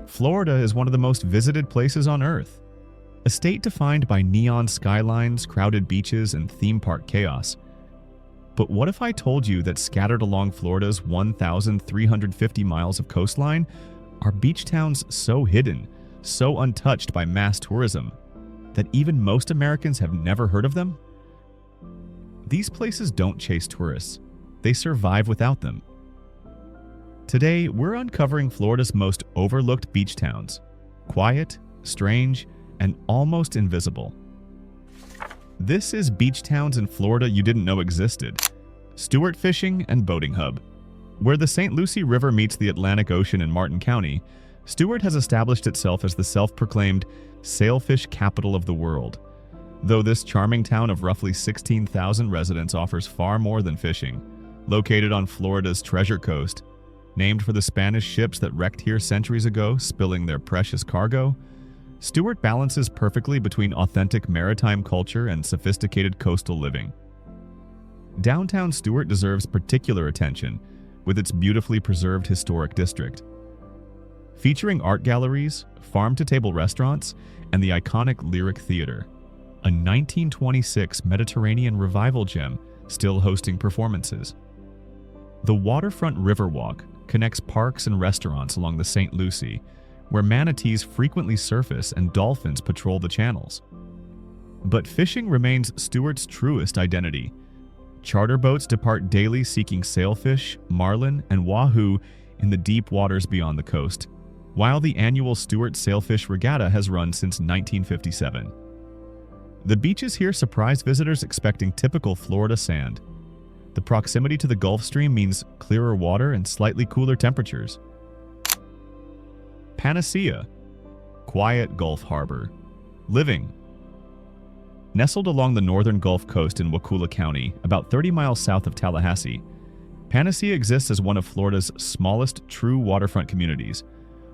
Florida is one of the most visited places on Earth. A state defined by neon skylines, crowded beaches, and theme park chaos. But what if I told you that scattered along Florida's 1,350 miles of coastline are beach towns so hidden, so untouched by mass tourism, that even most Americans have never heard of them? These places don't chase tourists. They survive without them. Today, we're uncovering Florida's most overlooked beach towns. Quiet, strange, and almost invisible. This is Beach Towns in Florida You Didn't Know Existed. Stewart Fishing and Boating Hub. Where the St. Lucie River meets the Atlantic Ocean in Martin County, Stewart has established itself as the self-proclaimed sailfish capital of the world. Though this charming town of roughly 16,000 residents offers far more than fishing. Located on Florida's Treasure Coast, named for the Spanish ships that wrecked here centuries ago, spilling their precious cargo, Stewart balances perfectly between authentic maritime culture and sophisticated coastal living. Downtown Stewart deserves particular attention with its beautifully preserved historic district. Featuring art galleries, farm-to-table restaurants, and the iconic Lyric Theater, a 1926 Mediterranean revival gem still hosting performances. The Waterfront Riverwalk connects parks and restaurants along the St. Lucie, where manatees frequently surface and dolphins patrol the channels. But fishing remains Stewart's truest identity. Charter boats depart daily seeking sailfish, marlin, and wahoo in the deep waters beyond the coast, while the annual Stewart Sailfish Regatta has run since 1957. The beaches here surprise visitors expecting typical Florida sand. The proximity to the Gulf Stream means clearer water and slightly cooler temperatures. Panacea, quiet Gulf harbor. Living. Nestled along the northern Gulf Coast in Wakulla County, about 30 miles south of Tallahassee, Panacea exists as one of Florida's smallest true waterfront communities,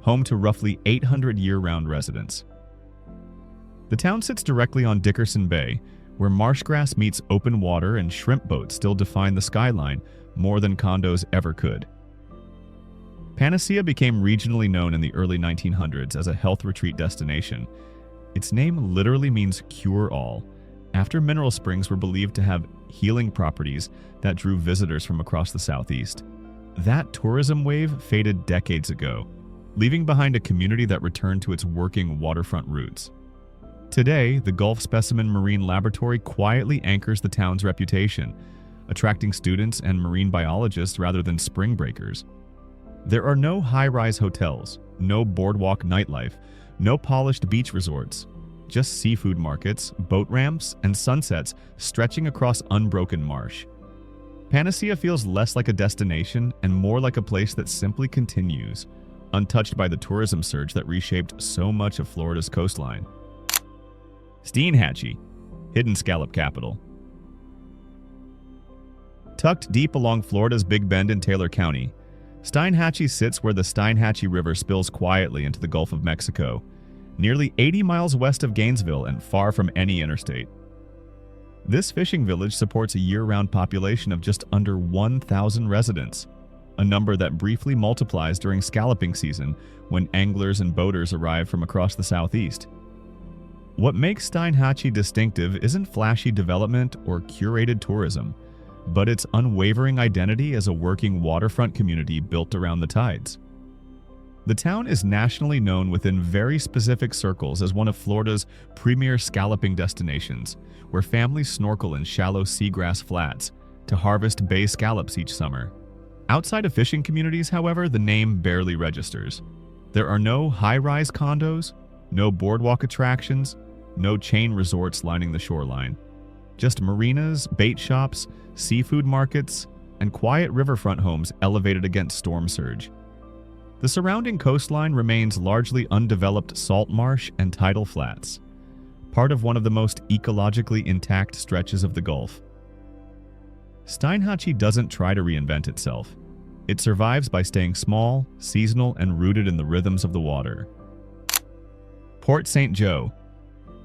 home to roughly 800 year-round residents. The town sits directly on Dickerson Bay, where marsh grass meets open water and shrimp boats still define the skyline more than condos ever could. Panacea became regionally known in the early 1900s as a health retreat destination. Its name literally means cure-all, after mineral springs were believed to have healing properties that drew visitors from across the southeast. That tourism wave faded decades ago, leaving behind a community that returned to its working waterfront roots. Today, the Gulf Specimen Marine Laboratory quietly anchors the town's reputation, attracting students and marine biologists rather than spring breakers. There are no high-rise hotels, no boardwalk nightlife, no polished beach resorts, just seafood markets, boat ramps, and sunsets stretching across unbroken marsh. Panacea feels less like a destination and more like a place that simply continues, untouched by the tourism surge that reshaped so much of Florida's coastline. Steinhatchee, hidden scallop capital. Tucked deep along Florida's Big Bend in Taylor County, Steinhatchee sits where the Steinhatchee River spills quietly into the Gulf of Mexico, nearly 80 miles west of Gainesville and far from any interstate. This fishing village supports a year-round population of just under 1,000 residents, a number that briefly multiplies during scalloping season when anglers and boaters arrive from across the southeast. What makes Steinhatchee distinctive isn't flashy development or curated tourism, but its unwavering identity as a working waterfront community built around the tides. The town is nationally known within very specific circles as one of Florida's premier scalloping destinations, where families snorkel in shallow seagrass flats to harvest bay scallops each summer. Outside of fishing communities, however, the name barely registers. There are no high-rise condos, no boardwalk attractions, no chain resorts lining the shoreline. Just marinas, bait shops, seafood markets, and quiet riverfront homes elevated against storm surge. The surrounding coastline remains largely undeveloped salt marsh and tidal flats, part of one of the most ecologically intact stretches of the Gulf. Steinhatchee doesn't try to reinvent itself. It survives by staying small, seasonal, and rooted in the rhythms of the water. Port St. Joe,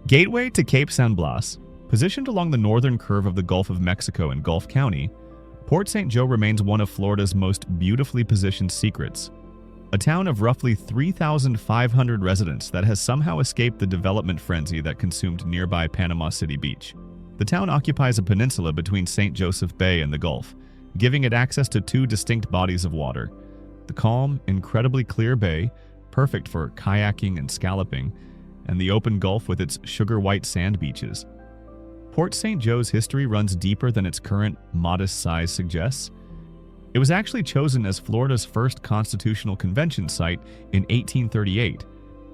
gateway to Cape San Blas, positioned along the northern curve of the Gulf of Mexico in Gulf County, Port St. Joe remains one of Florida's most beautifully positioned secrets. a town of roughly 3,500 residents that has somehow escaped the development frenzy that consumed nearby Panama City Beach. The town occupies a peninsula between St. Joseph Bay and the Gulf, giving it access to two distinct bodies of water. The calm, incredibly clear bay, perfect for kayaking and scalloping, and the open Gulf with its sugar-white sand beaches. Port St. Joe's history runs deeper than its current modest size suggests. It was actually chosen as Florida's first constitutional convention site in 1838,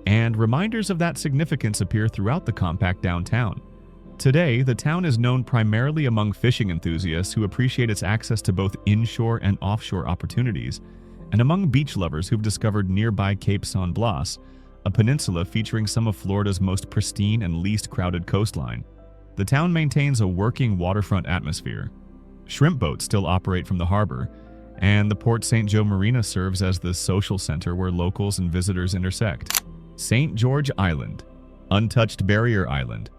and reminders of that significance appear throughout the compact downtown. Today, the town is known primarily among fishing enthusiasts who appreciate its access to both inshore and offshore opportunities, and among beach lovers who've discovered nearby Cape San Blas, a peninsula featuring some of Florida's most pristine and least crowded coastline. The town maintains a working waterfront atmosphere. Shrimp boats still operate from the harbor, and the Port St. Joe Marina serves as the social center where locals and visitors intersect. St. George Island, untouched barrier island.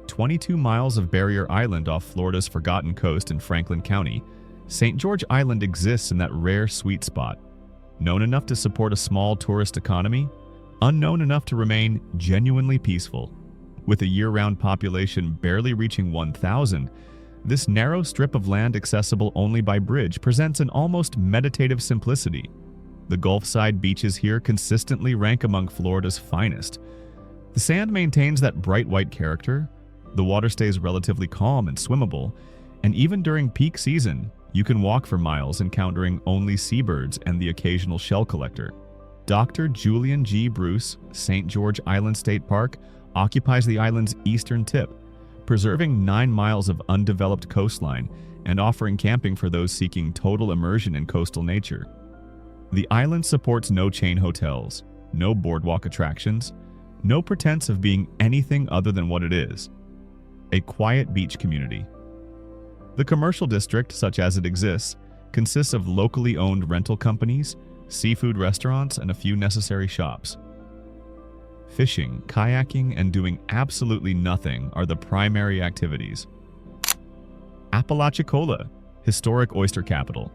22 miles of barrier island off Florida's forgotten coast in Franklin County, St. George Island exists in that rare sweet spot. Known enough to support a small tourist economy, unknown enough to remain genuinely peaceful. With a year-round population barely reaching 1,000, this narrow strip of land accessible only by bridge presents an almost meditative simplicity. The Gulfside beaches here consistently rank among Florida's finest. The sand maintains that bright white character, the water stays relatively calm and swimmable, and even during peak season, you can walk for miles encountering only seabirds and the occasional shell collector. Dr. Julian G. Bruce, St. George Island State Park, occupies the island's eastern tip, preserving 9 miles of undeveloped coastline and offering camping for those seeking total immersion in coastal nature. The island supports no chain hotels, no boardwalk attractions, no pretense of being anything other than what it is: a quiet beach community. The commercial district, such as it exists, consists of locally owned rental companies, seafood restaurants, and a few necessary shops. Fishing, kayaking, and doing absolutely nothing are the primary activities. Apalachicola, historic oyster capital.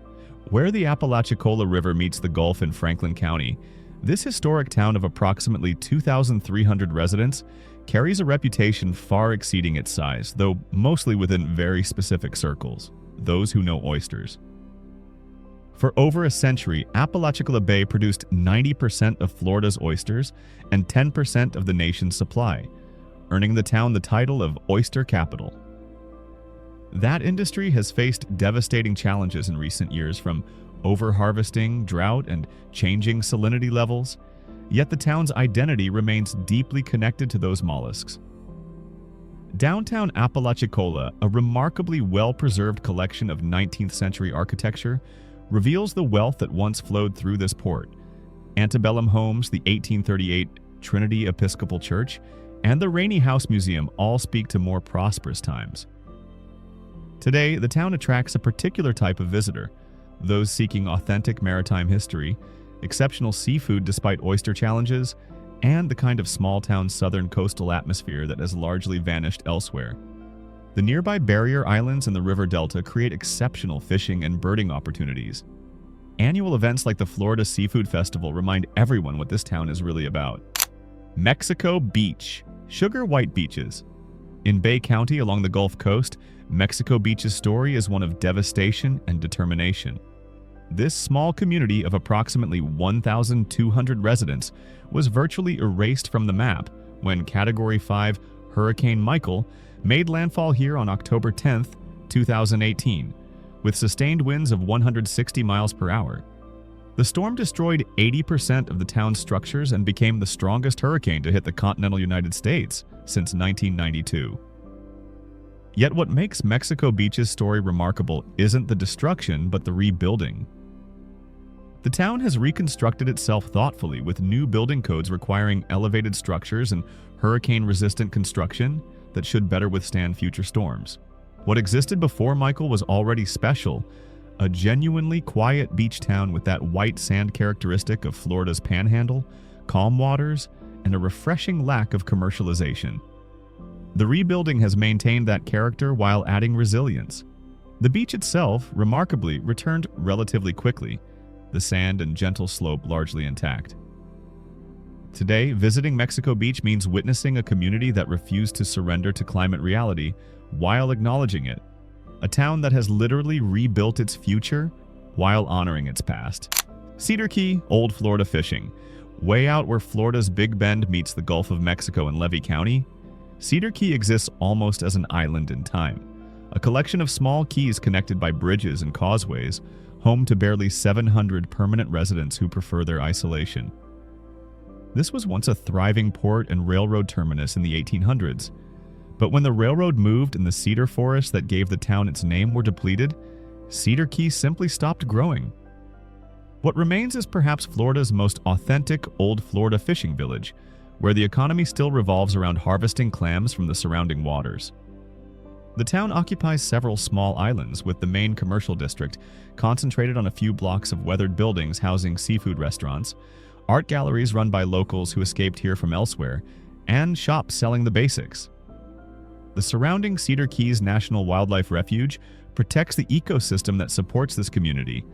Where the Apalachicola River meets the Gulf in Franklin County, this historic town of approximately 2,300 residents carries a reputation far exceeding its size, though mostly within very specific circles, those who know oysters. For over a century, Apalachicola Bay produced 90% of Florida's oysters and 10% of the nation's supply, earning the town the title of Oyster Capital. That industry has faced devastating challenges in recent years, from overharvesting, drought, and changing salinity levels, yet the town's identity remains deeply connected to those mollusks. Downtown Apalachicola, a remarkably well-preserved collection of 19th century architecture, reveals the wealth that once flowed through this port. Antebellum homes, the 1838 Trinity Episcopal Church, and the Rainey House Museum all speak to more prosperous times. Today, the town attracts a particular type of visitor, those seeking authentic maritime history, exceptional seafood despite oyster challenges, and the kind of small-town southern coastal atmosphere that has largely vanished elsewhere. The nearby barrier islands and the river delta create exceptional fishing and birding opportunities. Annual events like the Florida Seafood Festival remind everyone what this town is really about. Mexico Beach, sugar white beaches. In Bay County along the Gulf Coast, Mexico Beach's story is one of devastation and determination. This small community of approximately 1,200 residents was virtually erased from the map when Category 5 Hurricane Michael made landfall here on October 10, 2018, with sustained winds of 160 miles per hour. The storm destroyed 80% of the town's structures and became the strongest hurricane to hit the continental United States since 1992. Yet what makes Mexico Beach's story remarkable isn't the destruction, but the rebuilding. The town has reconstructed itself thoughtfully, with new building codes requiring elevated structures and hurricane-resistant construction that should better withstand future storms. What existed before Michael was already special, a genuinely quiet beach town with that white sand characteristic of Florida's Panhandle, calm waters, and a refreshing lack of commercialization. The rebuilding has maintained that character while adding resilience. The beach itself, remarkably, returned relatively quickly. the sand and gentle slope largely intact. Today, visiting Mexico Beach means witnessing a community that refused to surrender to climate reality while acknowledging it. A town that has literally rebuilt its future while honoring its past. Cedar Key, Old Florida fishing. Way out where Florida's Big Bend meets the Gulf of Mexico in Levy County, Cedar Key exists almost as an island in time. A collection of small keys connected by bridges and causeways, home to barely 700 permanent residents who prefer their isolation. This was once a thriving port and railroad terminus in the 1800s. But when the railroad moved and the cedar forests that gave the town its name were depleted, Cedar Key simply stopped growing. What remains is perhaps Florida's most authentic Old Florida fishing village, where the economy still revolves around harvesting clams from the surrounding waters. The town occupies several small islands, with the main commercial district concentrated on a few blocks of weathered buildings housing seafood restaurants, art galleries run by locals who escaped here from elsewhere, and shops selling the basics. The surrounding Cedar Keys National Wildlife Refuge protects the ecosystem that supports this community.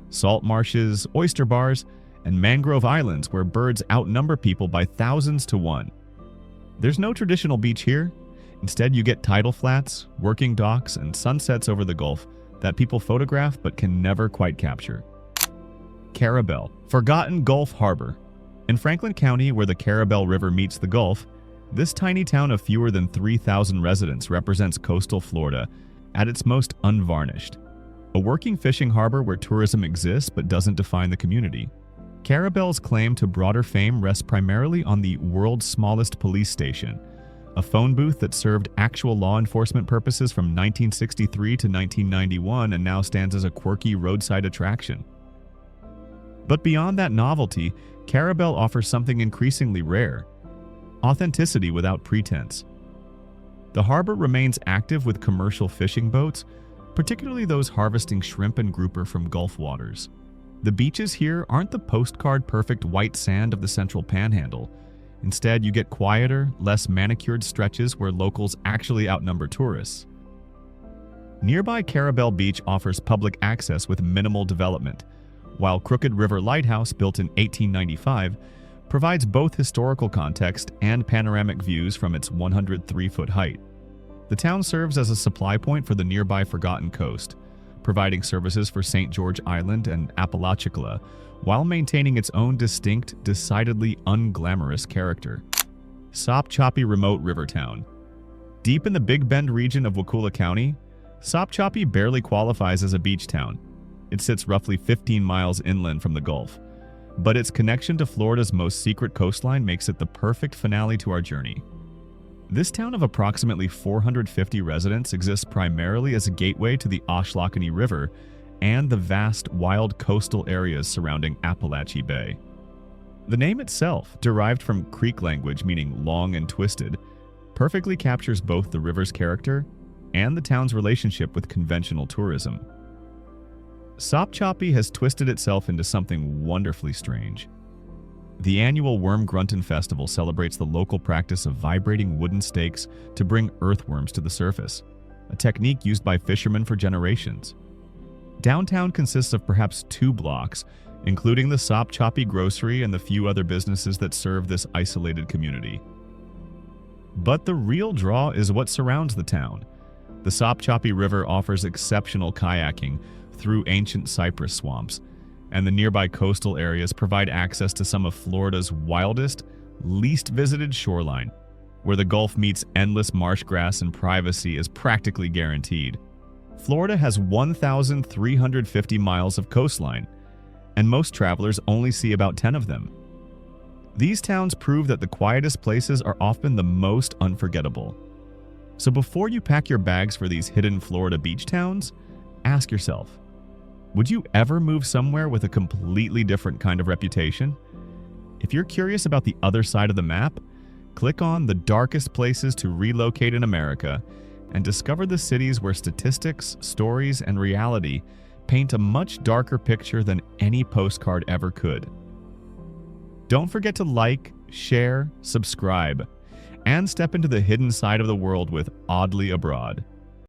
Salt marshes, oyster bars, and mangrove islands where birds outnumber people by thousands to one. There's no traditional beach here. Instead, you get tidal flats, working docks, and sunsets over the Gulf that people photograph but can never quite capture. Carabel, forgotten Gulf Harbor. In Franklin County, where the Carabel River meets the Gulf, this tiny town of fewer than 3,000 residents represents coastal Florida at its most unvarnished. A working fishing harbor where tourism exists but doesn't define the community. Carabel's claim to broader fame rests primarily on the world's smallest police station, a phone booth that served actual law enforcement purposes from 1963 to 1991 and now stands as a quirky roadside attraction. But beyond that novelty, Carabel offers something increasingly rare: authenticity without pretense. The harbor remains active with commercial fishing boats, particularly those harvesting shrimp and grouper from Gulf waters. The beaches here aren't the postcard-perfect white sand of the central Panhandle. Instead, you get quieter, less manicured stretches where locals actually outnumber tourists. Nearby Carabel Beach offers public access with minimal development, while Crooked River Lighthouse, built in 1895, provides both historical context and panoramic views from its 103-foot height. The town serves as a supply point for the nearby Forgotten Coast, providing services for St. George Island and Apalachicola, while maintaining its own distinct, decidedly unglamorous character. Sopchoppy Remote River Town. Deep in the Big Bend region of Wakulla County, Sopchoppy barely qualifies as a beach town. It sits roughly 15 miles inland from the Gulf, but its connection to Florida's most secret coastline makes it the perfect finale to our journey. This town of approximately 450 residents exists primarily as a gateway to the Ochlockonee River and the vast, wild coastal areas surrounding Appalachie Bay. The name itself, derived from Creek language meaning long and twisted, perfectly captures both the river's character and the town's relationship with conventional tourism. Sopchoppy has twisted itself into something wonderfully strange. The annual Worm Grunton Festival celebrates the local practice of vibrating wooden stakes to bring earthworms to the surface, a technique used by fishermen for generations. Downtown consists of perhaps 2 blocks, including the Sopchoppy Grocery and the few other businesses that serve this isolated community. But the real draw is what surrounds the town. The Sopchoppy River offers exceptional kayaking through ancient cypress swamps, and the nearby coastal areas provide access to some of Florida's wildest, least visited shoreline, where the Gulf meets endless marsh grass and privacy is practically guaranteed. Florida has 1,350 miles of coastline, and most travelers only see about 10 of them. These towns prove that the quietest places are often the most unforgettable. So before you pack your bags for these hidden Florida beach towns, ask yourself, would you ever move somewhere with a completely different kind of reputation? If you're curious about the other side of the map, click on the darkest places to relocate in America and discover the cities where statistics, stories, and reality paint a much darker picture than any postcard ever could. Don't forget to like, share, subscribe, and step into the hidden side of the world with Oddly Abroad.